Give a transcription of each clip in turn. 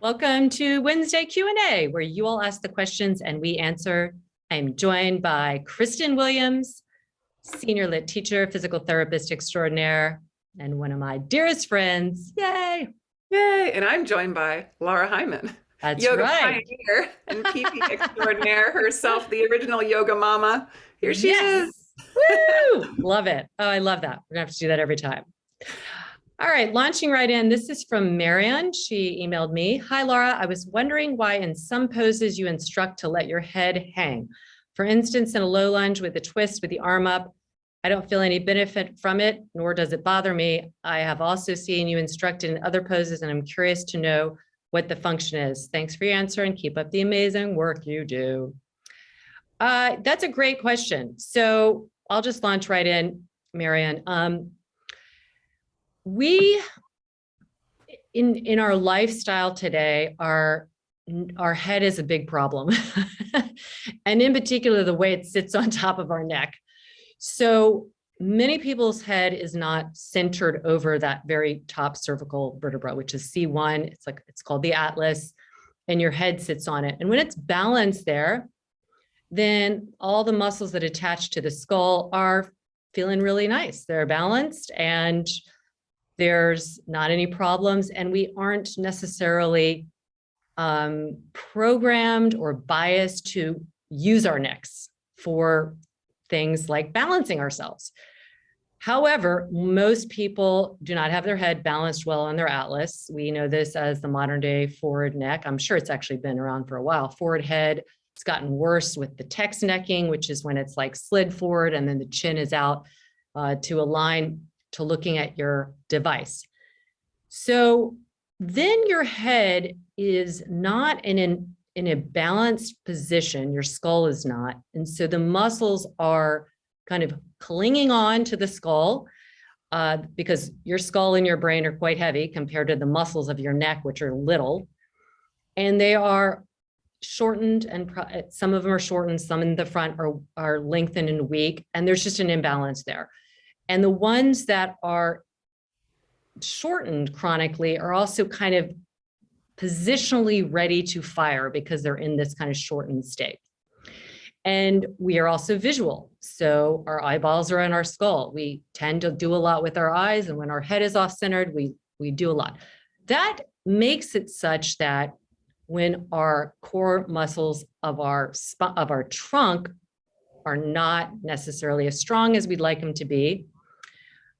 Welcome to Wednesday Q&A, where you all ask the questions and we answer. I'm joined by Kristen Williams, senior lit teacher, physical therapist extraordinaire, and one of my dearest friends. Yay! Yay! And I'm joined by Laura Hyman, That's yoga right. pioneer and PT extraordinaire herself, the original yoga mama. Here she is. Woo! Love it. Oh, I love that. We're gonna have to do that every time. All right, launching right in. This is from Marianne. She emailed me. Hi, Laura. I was wondering why in some poses you instruct to let your head hang. For instance, in a low lunge with a twist with the arm up, I don't feel any benefit from it, nor does it bother me. I have also seen you instruct in other poses, and I'm curious to know what the function is. Thanks for your answer and keep up the amazing work you do. That's a great question. So I'll just launch right in, Marianne. We, in our lifestyle today, our head is a big problem. And in particular, the way it sits on top of our neck. So many people's head is not centered over that very top cervical vertebra, which is C1. It's called the atlas, and your head sits on it. And when it's balanced there, then all the muscles that attach to the skull are feeling really nice. They're balanced and there's not any problems, and we aren't necessarily programmed or biased to use our necks for things like balancing ourselves. However, most people do not have their head balanced well on their atlas. We know this as the modern day forward neck. I'm sure it's actually been around for a while. Forward head, it's gotten worse with the text necking, which is when it's like slid forward and then the chin is out to align to looking at your device. So then your head is not in a balanced position, your skull is not. And so the muscles are kind of clinging on to the skull because your skull and your brain are quite heavy compared to the muscles of your neck, which are little. And they are shortened, and some of them are shortened, some in the front are lengthened and weak, and there's just an imbalance there. And the ones that are shortened chronically are also kind of positionally ready to fire because they're in this kind of shortened state. And we are also visual. So our eyeballs are in our skull. We tend to do a lot with our eyes. And when our head is off-centered, we do a lot. That makes it such that when our core muscles of our trunk are not necessarily as strong as we'd like them to be,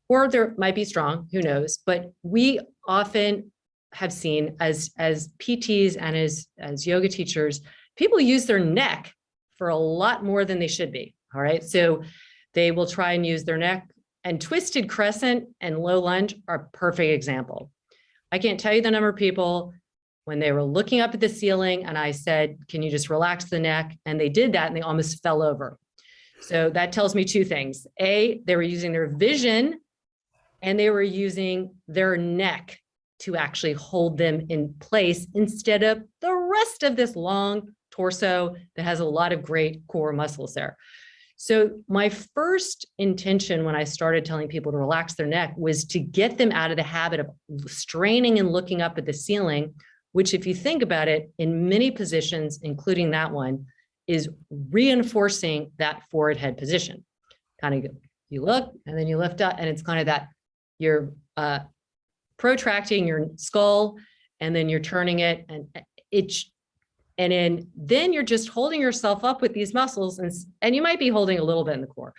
or there might be strong, who knows, but we often have seen as PTs and as yoga teachers, people use their neck for a lot more than they should be, all right? So they will try and use their neck, and twisted crescent and low lunge are a perfect example. I can't tell you the number of people when they were looking up at the ceiling and I said, can you just relax the neck? And they did that and they almost fell over. So that tells me two things. A, they were using their vision and they were using their neck to actually hold them in place instead of the rest of this long torso that has a lot of great core muscles there. So my first intention when I started telling people to relax their neck was to get them out of the habit of straining and looking up at the ceiling, which if you think about it, in many positions, including that one, is reinforcing that forward head position. Kind of you look and then you lift up, and it's kind of that you're protracting your skull and then you're turning it, and then you're just holding yourself up with these muscles, and you might be holding a little bit in the core,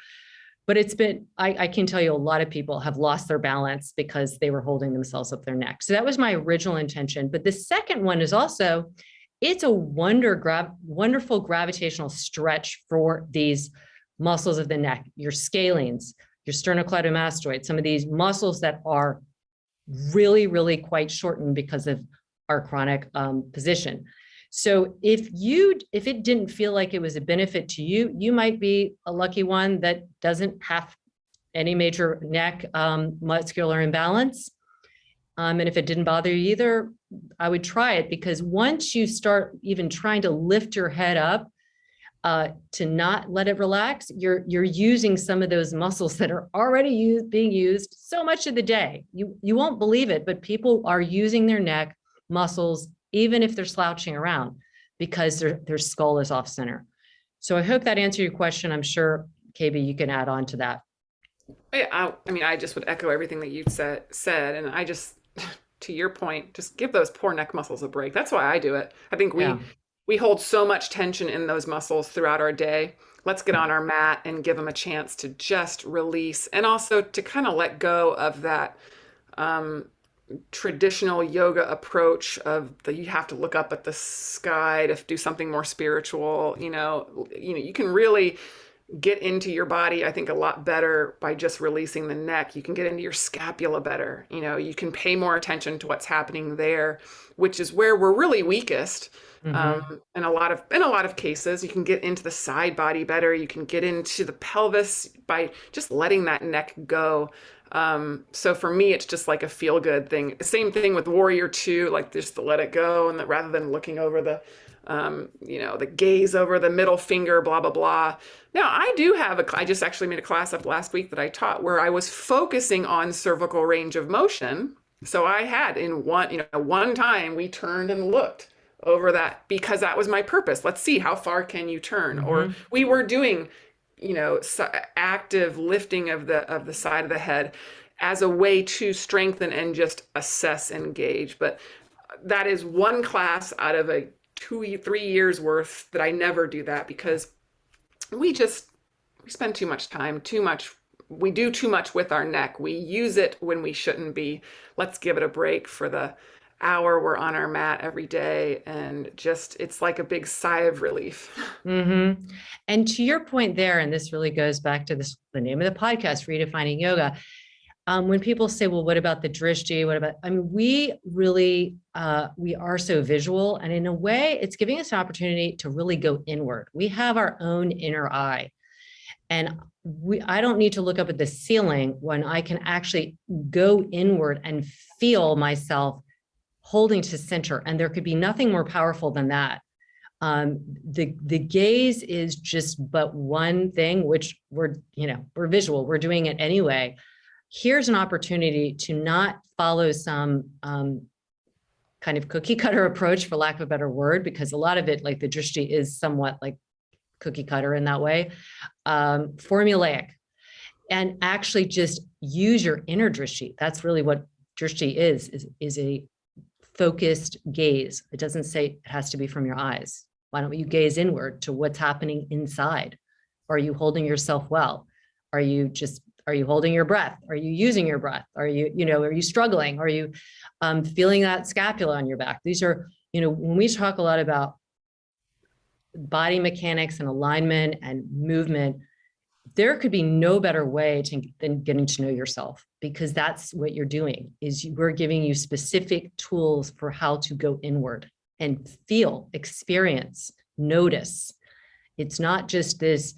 but it's been, I can tell you a lot of people have lost their balance because they were holding themselves up their neck. So that was my original intention. But the second one is also, it's a wonderful gravitational stretch for these muscles of the neck, your scalenes, your sternocleidomastoid, some of these muscles that are really, really quite shortened because of our chronic position. So if it didn't feel like it was a benefit to you, you might be a lucky one that doesn't have any major neck muscular imbalance. And if it didn't bother you either, I would try it, because once you start even trying to lift your head up to not let it relax, you're using some of those muscles that are already being used so much of the day. You won't believe it, but people are using their neck muscles even if they're slouching around, because their skull is off center. So I hope that answered your question. I'm sure, KB, you can add on to that. I mean, I just would echo everything that you said, and I just, to your point, just give those poor neck muscles a break. That's why I do it. I think we hold so much tension in those muscles throughout our day. Let's get on our mat and give them a chance to just release, and also to kind of let go of that traditional yoga approach of you have to look up at the sky to do something more spiritual. You can really get into your body, I think, a lot better by just releasing the neck. You can get into your scapula better. You can pay more attention to what's happening there, which is where we're really weakest. Mm-hmm. In a lot of cases, you can get into the side body better. You can get into the pelvis by just letting that neck go. So for me, it's just like a feel good thing. Same thing with Warrior 2, like just to let it go, and that rather than looking over the gaze over the middle finger, blah, blah, blah. Now I just actually made a class up last week that I taught where I was focusing on cervical range of motion. So I had in one time we turned and looked over that, because that was my purpose. Let's see, how far can you turn? Mm-hmm. Or we were doing, active lifting of the side of the head as a way to strengthen and just assess and gauge. But that is one class out of a 2-3 years worth that I never do that, because we spend too much time, we do too much with our neck. We use it when we shouldn't be. Let's give it a break for the hour we're on our mat every day, and just, it's like a big sigh of relief. Mm-hmm. And to your point there, and this really goes back to the name of the podcast, Redefining Yoga. When people say, well, what about the drishti? We really, we are so visual, and in a way it's giving us an opportunity to really go inward. We have our own inner eye, and I don't need to look up at the ceiling when I can actually go inward and feel myself holding to center. And there could be nothing more powerful than that. The gaze is just but one thing, which we're visual, we're doing it anyway. Here's an opportunity to not follow some kind of cookie cutter approach, for lack of a better word, because a lot of it, like the drishti, is somewhat like cookie cutter in that way, formulaic, and actually just use your inner drishti. That's really what drishti is a focused gaze. It doesn't say it has to be from your eyes. Why don't you gaze inward to what's happening inside? Are you holding yourself well? Are you holding your breath? Are you using your breath? Are you struggling? Are you feeling that scapula on your back? These are, when we talk a lot about body mechanics and alignment and movement, there could be no better way than getting to know yourself, because that's what you're doing, is we're giving you specific tools for how to go inward and feel, experience, notice. It's not just this,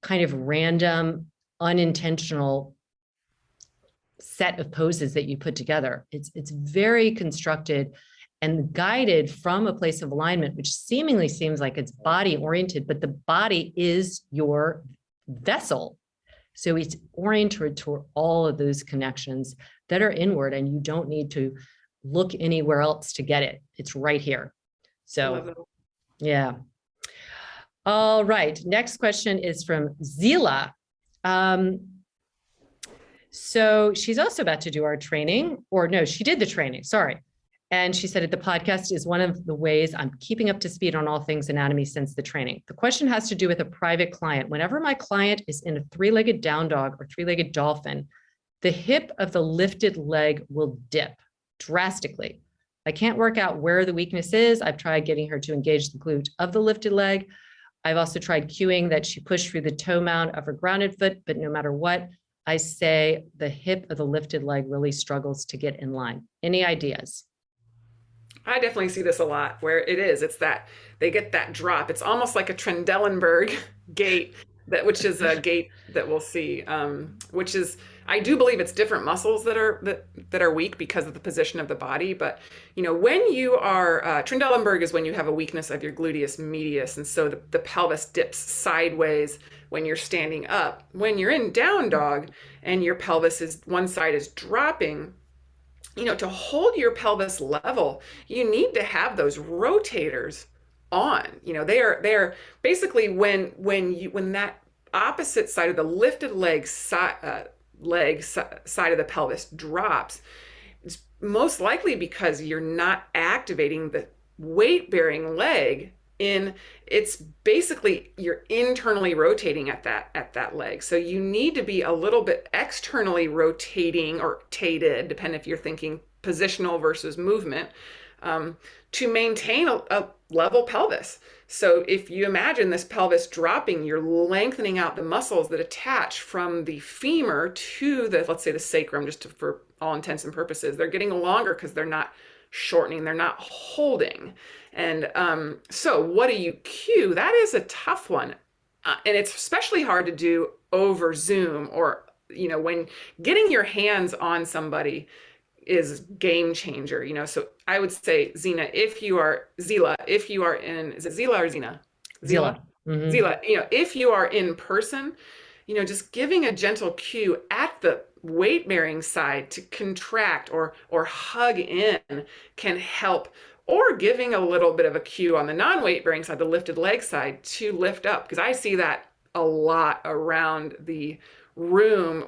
kind of random, unintentional set of poses that you put together. It's very constructed and guided from a place of alignment, which seemingly seems like it's body oriented, but the body is your vessel. So it's oriented toward all of those connections that are inward, and you don't need to look anywhere else to get it. It's right here. So, yeah. All right. Next question is from Zila. So she's also about to do our training, or no, she did the training. Sorry. And she said that the podcast is one of the ways I'm keeping up to speed on all things anatomy since the training. The question has to do with a private client. Whenever my client is in a 3-legged down dog or 3-legged dolphin, the hip of the lifted leg will dip drastically. I can't work out where the weakness is. I've tried getting her to engage the glute of the lifted leg. I've also tried cueing that she pushed through the toe mount of her grounded foot, but no matter what I say, the hip of the lifted leg really struggles to get in line. Any ideas? I definitely see this a lot, where it's that they get that drop. It's almost like a Trendelenburg gait, which is a gait that we'll see, which is, I do believe it's different muscles that are weak because of the position of the body. But, when you are, Trendelenburg is when you have a weakness of your gluteus medius. And so the pelvis dips sideways when you're standing up. When you're in down dog and your pelvis one side is dropping, to hold your pelvis level, you need to have those rotators on. They are basically when that opposite side of the lifted side of the pelvis drops, it's most likely because you're not activating the weight bearing leg it's basically you're internally rotating at that leg. So you need to be a little bit externally rotating or tated, depending if you're thinking positional versus movement, to maintain a level pelvis. So if you imagine this pelvis dropping, you're lengthening out the muscles that attach from the femur to let's say the sacrum, for all intents and purposes. They're getting longer because they're not shortening, they're not holding. And so what do you cue? That is a tough one. And it's especially hard to do over Zoom, or, when getting your hands on somebody is game changer, So I would say, Zila, if you are in, is it Zila or Zina? Zila. Mm-hmm. Zila, if you are in person, just giving a gentle cue at the weight bearing side to contract or hug in can help, or giving a little bit of a cue on the non-weight bearing side, the lifted leg side, to lift up, because I see that a lot around the room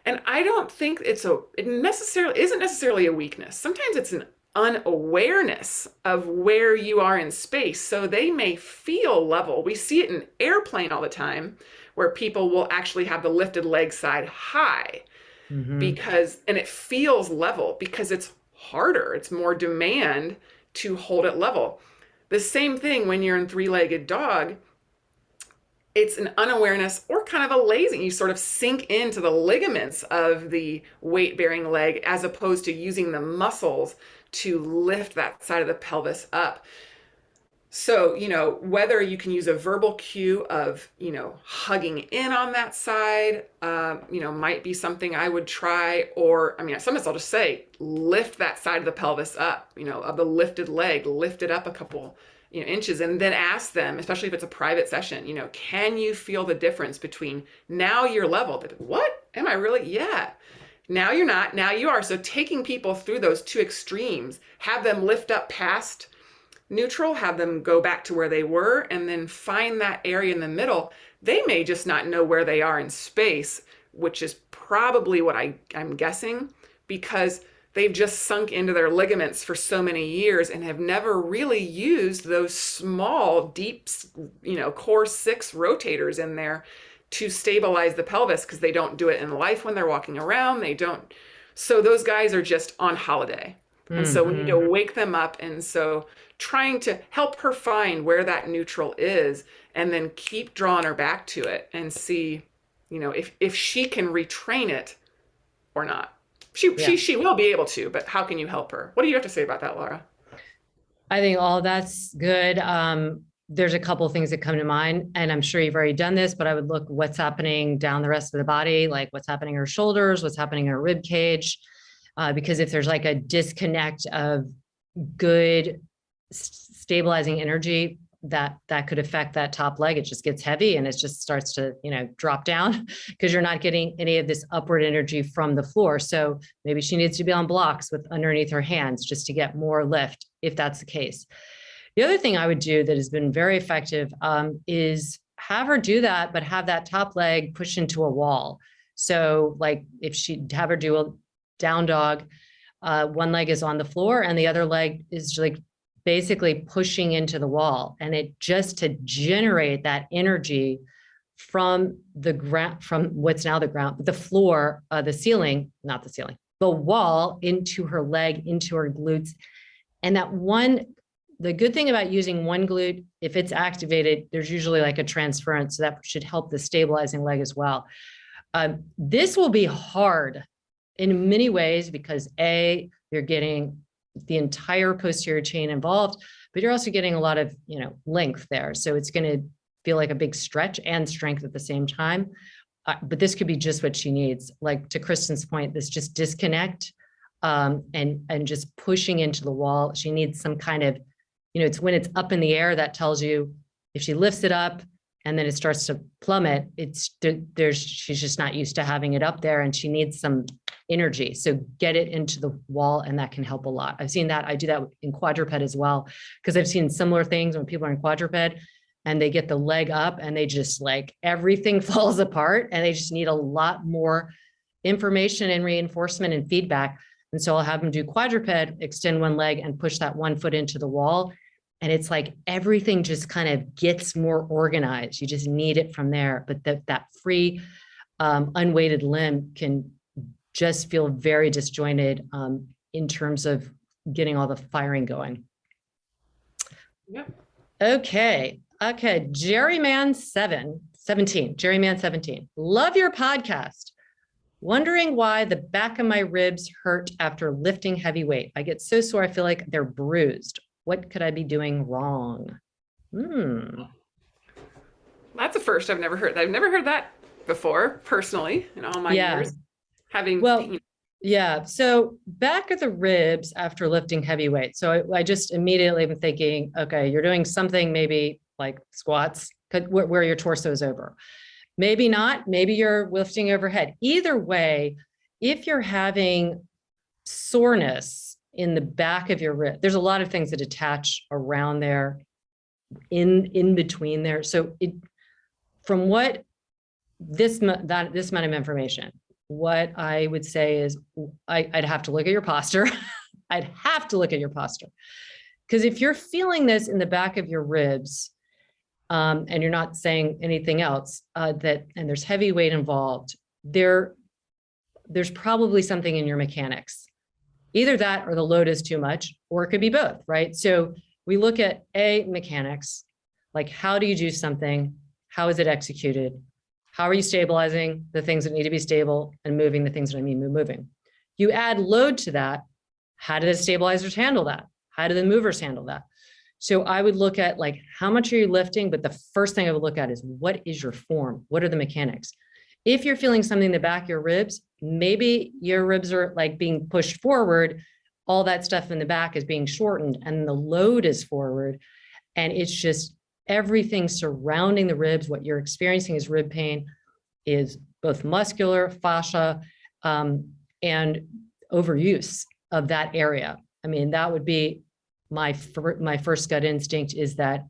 and I don't think it isn't necessarily a weakness. Sometimes it's an unawareness of where you are in space. So they may feel level. We see it in airplane all the time, where people will actually have the lifted leg side high, and it feels level because it's harder. It's more demand to hold it level. The same thing when you're in three-legged dog, it's an unawareness or kind of a lazy. You sort of sink into the ligaments of the weight-bearing leg as opposed to using the muscles to lift that side of the pelvis up. So, whether you can use a verbal cue of, hugging in on that side, might be something I would try. Or, sometimes I'll just say, lift that side of the pelvis up, of the lifted leg, lift it up a couple, inches, and then ask them, especially if it's a private session, can you feel the difference between now you're level? What? Am I really? Yeah. Now you're not, now you are. So taking people through those two extremes, have them lift up past neutral, have them go back to where they were, and then find that area in the middle. They may just not know where they are in space, which is probably what I'm guessing, because they've just sunk into their ligaments for so many years and have never really used those small, deep, core 6 rotators in there to stabilize the pelvis, because they don't do it in life when they're walking around. They don't. So those guys are just on holiday. And so we need to wake them up. And so trying to help her find where that neutral is, and then keep drawing her back to it and see, if she can retrain it or not. She will be able to, but how can you help her? What do you have to say about that, Laura? I think all that's good. There's a couple of things that come to mind, and I'm sure you've already done this, but I would look what's happening down the rest of the body, like what's happening in her shoulders, what's happening in her rib cage. Because if there's like a disconnect of good stabilizing energy, that could affect that top leg. It just gets heavy and it just starts to, drop down because you're not getting any of this upward energy from the floor. So maybe she needs to be on blocks with underneath her hands just to get more lift, if that's the case. The other thing I would do that has been very effective is have her do that, but have that top leg push into a wall. So like if she'd have her do a down dog, one leg is on the floor and the other leg is like basically pushing into the wall, and it just to generate that energy from the ground, from what's now the ground, the floor, the ceiling, not the ceiling, the wall, into her leg, into her glutes. And the good thing about using one glute, if it's activated, there's usually like a transference, so that should help the stabilizing leg as well. This will be hard in many ways because you're getting the entire posterior chain involved, but you're also getting a lot of, length there. So it's going to feel like a big stretch and strength at the same time. But this could be just what she needs. Like to Kristen's point, this just disconnect and just pushing into the wall. She needs some kind of, it's when it's up in the air that tells you if she lifts it up and then it starts to plummet, she's just not used to having it up there, and she needs some energy. So get it into the wall, and that can help a lot. I've seen that. I do that in quadruped as well, because I've seen similar things when people are in quadruped and they get the leg up and they just like everything falls apart, and they just need a lot more information and reinforcement and feedback. And so I'll have them do quadruped, extend one leg and push that one foot into the wall. And it's like everything just kind of gets more organized. You just need it from there. But that free, unweighted limb can just feel very disjointed in terms of getting all the firing going. Yep. Okay. Jerryman 17. Love your podcast. Wondering why the back of my ribs hurt after lifting heavy weight. I get so sore, I feel like they're bruised. What could I be doing wrong? That's a first. I've never heard that before, personally, in all my years. So back of the ribs after lifting heavy weight. So I just immediately am thinking, okay, you're doing something maybe like squats, where your torso is over. Maybe not, maybe you're lifting overhead. Either way, if you're having soreness in the back of your rib, there's a lot of things that attach around there, in between there. So from what this amount of information, what I would say is I'd have to look at your posture. I'd have to look at your posture. Because if you're feeling this in the back of your ribs, and you're not saying anything else, and there's heavy weight involved, there's probably something in your mechanics. Either that or the load is too much, or it could be both, right? So we look at mechanics, like how do you do something? How is it executed? How are you stabilizing the things that need to be stable and moving the things that need to be moving? You add load to that. How do the stabilizers handle that? How do the movers handle that? So I would look at like, how much are you lifting? But the first thing I would look at is, what is your form? What are the mechanics? If you're feeling something in the back of your ribs, maybe your ribs are like being pushed forward. All that stuff in the back is being shortened and the load is forward. And it's just everything surrounding the ribs. What you're experiencing is rib pain, is both muscular, fascia, and overuse of that area. I mean, that would be my first gut instinct, is that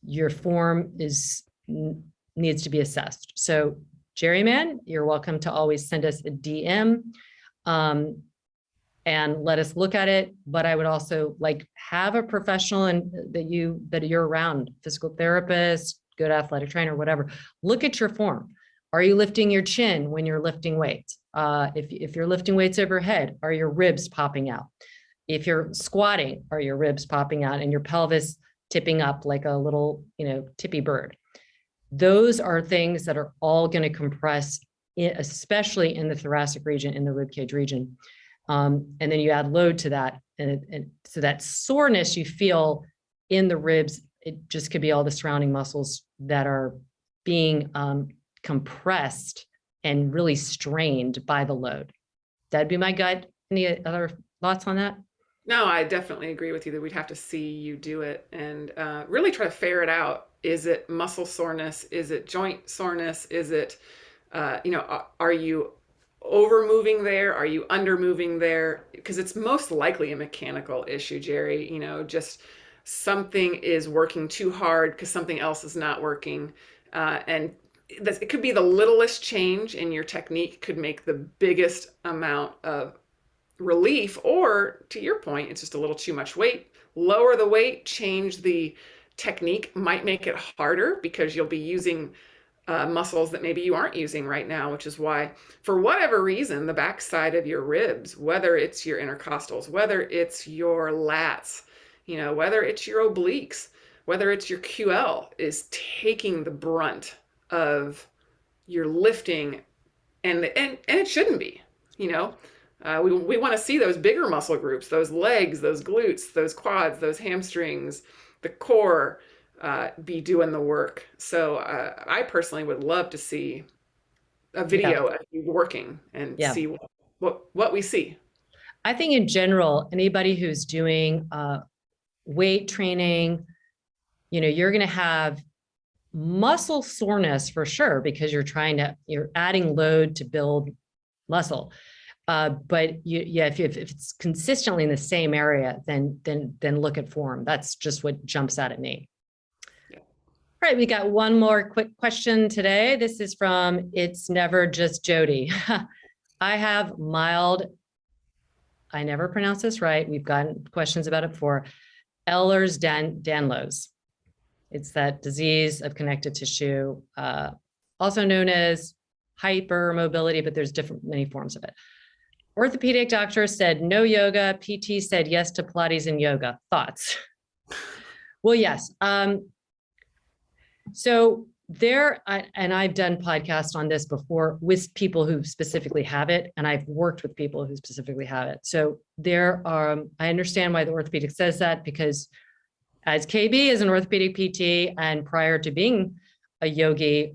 your form needs to be assessed. So Jerryman, you're welcome to always send us a DM and let us look at it. But I would also like have a professional that you're around, physical therapist, good athletic trainer, whatever. Look at your form. Are you lifting your chin when you're lifting weights? If you're lifting weights overhead, are your ribs popping out? If you're squatting, are your ribs popping out and your pelvis tipping up like a little, tippy bird? Those are things that are all going to compress, especially in the thoracic region, in the rib cage region. And then you add load to that. And so that soreness you feel in the ribs, it just could be all the surrounding muscles that are being compressed and really strained by the load. That'd be my gut. Any other thoughts on that? No, I definitely agree with you that we'd have to see you do it and really try to ferret out. Is it muscle soreness? Is it joint soreness? Is it, are you over moving there? Are you under moving there? Because it's most likely a mechanical issue, Jerry. Just something is working too hard because something else is not working. And it could be the littlest change in your technique could make the biggest amount of relief, or to your point, it's just a little too much weight. Lower the weight, change the technique, might make it harder because you'll be using muscles that maybe you aren't using right now, which is why, for whatever reason, the backside of your ribs, whether it's your intercostals, whether it's your lats, whether it's your obliques, whether it's your QL, is taking the brunt of your lifting, and it shouldn't be. We want to see those bigger muscle groups, those legs, those glutes, those quads, those hamstrings, the core be doing the work. So I personally would love to see a video of you working and see what we see. I think in general, anybody who's doing weight training, you're going to have muscle soreness for sure, because you're adding load to build muscle. But if it's consistently in the same area, then look at form. That's just what jumps out at me. Yeah. All right, we got one more quick question today. This is from It's Never Just Jody. I have mild, I never pronounce this right. We've gotten questions about it before. Ehlers-Danlos. It's that disease of connective tissue, also known as hypermobility, but there's many forms of it. Orthopedic doctor said no yoga. PT said yes to Pilates and yoga. Thoughts? Well, yes. So and I've done podcasts on this before with people who specifically have it, and I've worked with people who specifically have it. So I understand why the orthopedic says that, because as KB is an orthopedic PT, and prior to being a yogi,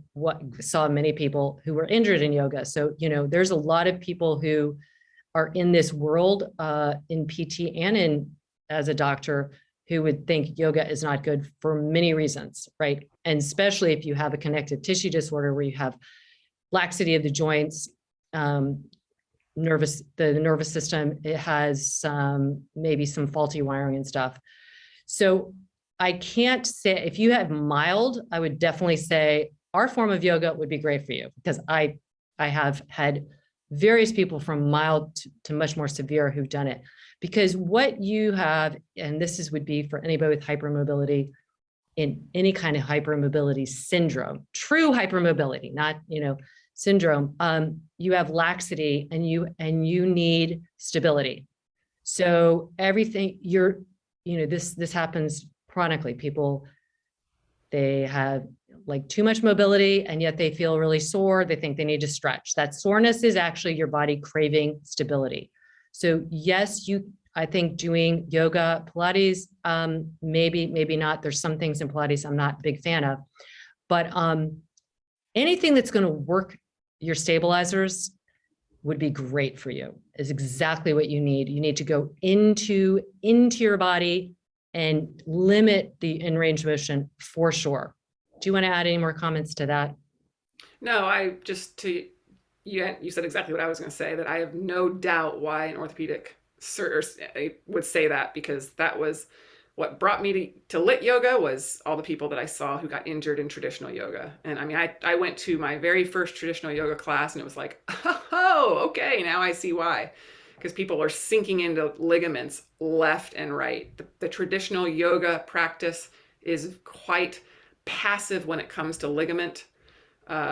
saw many people who were injured in yoga. So, there's a lot of people who are in this world, in PT and as a doctor, who would think yoga is not good for many reasons, right? And especially if you have a connective tissue disorder where you have laxity of the joints, the nervous system, it has maybe some faulty wiring and stuff. So I can't say, if you have mild, I would definitely say our form of yoga would be great for you, because I have had various people from mild to much more severe who've done it. Because what you have, and would be for anybody with hypermobility, in any kind of hypermobility syndrome, true hypermobility, not, syndrome, you have laxity and you need stability. So everything this happens chronically. People, they have like too much mobility and yet they feel really sore. They think they need to stretch. That soreness is actually your body craving stability. So yes, I think doing yoga, Pilates, maybe not. There's some things in Pilates I'm not a big fan of, but anything that's going to work your stabilizers would be great for you. Is exactly what you need. You need to go into your body and limit the in-range motion for sure. Do you want to add any more comments to that? No, you said exactly what I was going to say, that I have no doubt why an orthopedic surgeon would say that, because that was what brought me to lit yoga, was all the people that I saw who got injured in traditional yoga. And I mean, I went to my very first traditional yoga class and it was like, oh, okay, now I see why. Because people are sinking into ligaments left and right. The traditional yoga practice is quite passive when it comes to ligament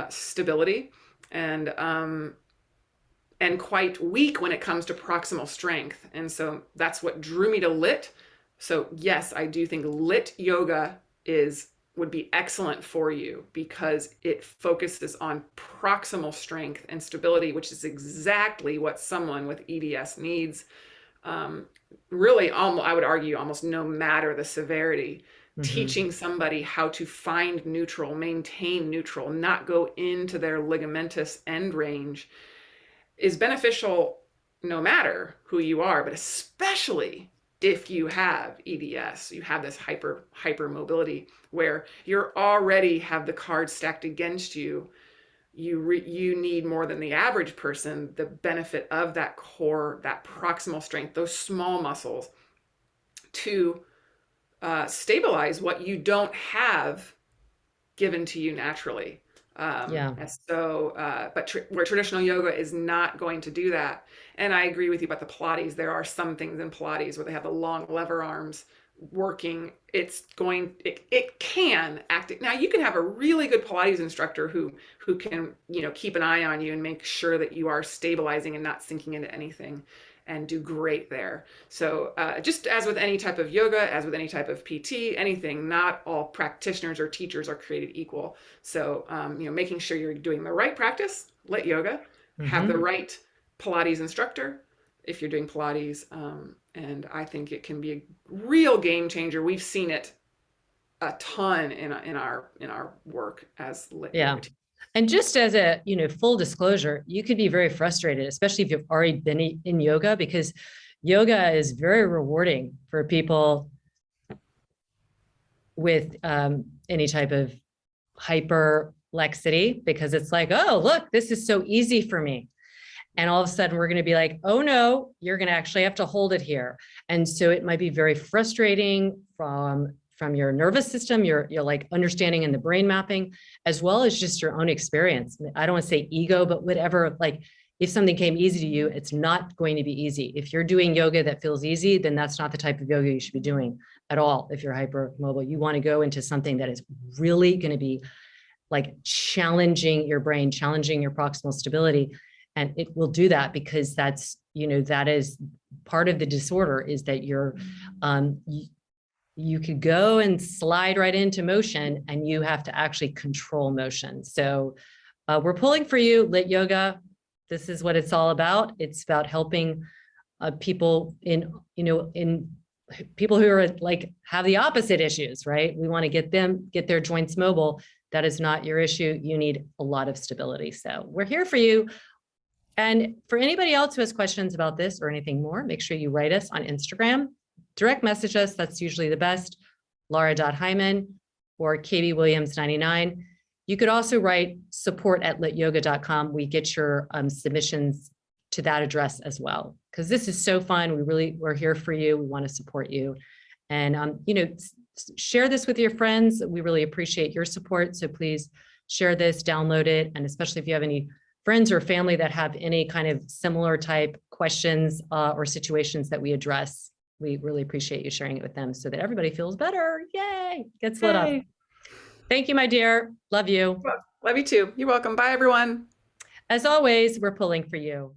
stability, and quite weak when it comes to proximal strength. And so that's what drew me to lit. So yes, I do think lit yoga would be excellent for you, because it focuses on proximal strength and stability, which is exactly what someone with EDS needs. Really, I would argue almost no matter the severity. Mm-hmm. Teaching somebody how to find neutral, maintain neutral, not go into their ligamentous end range is beneficial no matter who you are, but especially if you have EDS, you have this hypermobility where you're already have the cards stacked against you. You need more than the average person, the benefit of that core, that proximal strength, those small muscles, to stabilize what you don't have given to you naturally. And so, but where traditional yoga is not going to do that. And I agree with you about the Pilates. There are some things in Pilates where they have the long lever arms working. It can act. Now you can have a really good Pilates instructor who can, keep an eye on you and make sure that you are stabilizing and not sinking into anything, and do great there. So just as with any type of yoga, as with any type of PT, anything, not all practitioners or teachers are created equal. So, making sure you're doing the right practice, lit yoga, have the right Pilates instructor if you're doing Pilates. And I think it can be a real game changer. We've seen it a ton in our work as lit yoga teachers. And just as a, full disclosure, you could be very frustrated, especially if you've already been in yoga, because yoga is very rewarding for people with any type of hyperlexity because it's like, oh, look, this is so easy for me. And all of a sudden we're going to be like, oh no, you're going to actually have to hold it here. And so it might be very frustrating from your nervous system, your like understanding and the brain mapping, as well as just your own experience. I don't want to say ego, but whatever, like if something came easy to you, it's not going to be easy. If you're doing yoga that feels easy, then that's not the type of yoga you should be doing at all. If you're hypermobile, you want to go into something that is really going to be like challenging your brain, challenging your proximal stability. And it will do that because that's, that is part of the disorder is that you could go and slide right into motion and you have to actually control motion. So we're pulling for you, Lit Yoga. This is what it's all about. It's about helping people in people who are like have the opposite issues, right? We want to get their joints mobile. That is not your issue. You need a lot of stability. So we're here for you. And for anybody else who has questions about this or anything more, make sure you write us on Instagram, direct message us. That's usually the best, Laura.Hyman or KBWilliams99. You could also write support@lityoga.com. We get your submissions to that address as well, because this is so fun. We're here for you. We want to support you. And, share this with your friends. We really appreciate your support. So please share this, download it. And especially if you have any friends or family that have any kind of similar type questions or situations that we address, we really appreciate you sharing it with them so that everybody feels better. Yay, gets lit up. Thank you, my dear. Love you. Love you too. You're welcome. Bye, everyone. As always, we're pulling for you.